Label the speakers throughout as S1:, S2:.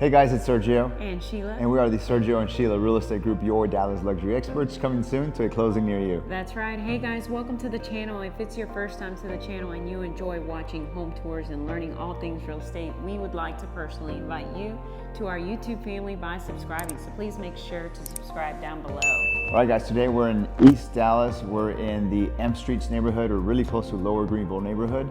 S1: Hey guys, it's Sergio.
S2: And Sheila.
S1: And we are the Sergio and Sheila Real Estate Group, your Dallas luxury experts, coming soon to a closing near you.
S2: That's right. Hey guys, welcome to the channel. If it's your first time to the channel and you enjoy watching home tours and learning all things real estate, we would like to personally invite you to our YouTube family by subscribing. So please make sure to subscribe down below.
S1: All right guys, today we're in East Dallas. We're in the M Streets neighborhood, or really close to Lower Greenville neighborhood.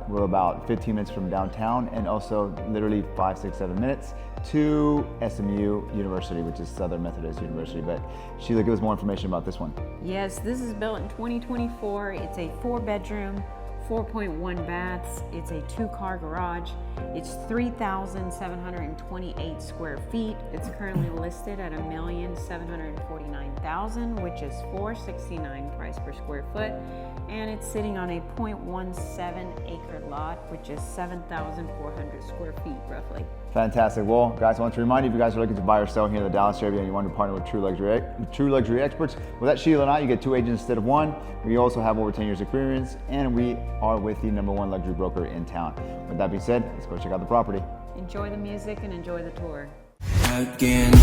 S1: We're about 15 minutes from downtown, and also literally 5, 6, 7 minutes to SMU University, which is Southern Methodist University. But Sheila, give us more information about this one.
S2: Yes, this is built in 2024. It's a 4-bedroom, 4.1 baths. It's a 2-car garage. It's 3,728 square feet. It's currently listed at $1,749,000, which is $469 price per square foot. And it's sitting on a 0.17 acre lot, which is 7,400 square feet roughly.
S1: Fantastic. Well, guys, I want to remind you, if you guys are looking to buy or sell here in the Dallas area and you want to partner with true luxury experts, with that Sheila and I, you get 2 agents instead of 1. We also have over 10 years experience, and we are with the #1 luxury broker in town. With that being said, let's go check out the property.
S2: Enjoy the music and enjoy the tour.
S3: Again.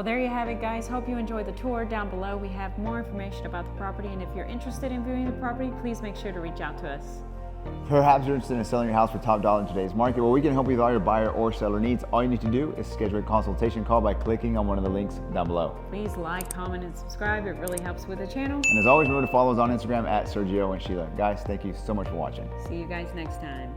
S2: Well, there you have it, guys. Hope you enjoyed the tour. Down below we have more information about the property, and if you're interested in viewing the property, please make sure to reach out to us.
S1: Perhaps you're interested in selling your house for top dollar in today's market. Well, we can help you with all your buyer or seller needs. All you need to do is schedule a consultation call by clicking on one of the links down below.
S2: Please like, comment, and subscribe. It really helps with the channel.
S1: And as always, remember to follow us on Instagram at Sergio and Sheila. Guys, thank you so much for watching.
S2: See you guys next time.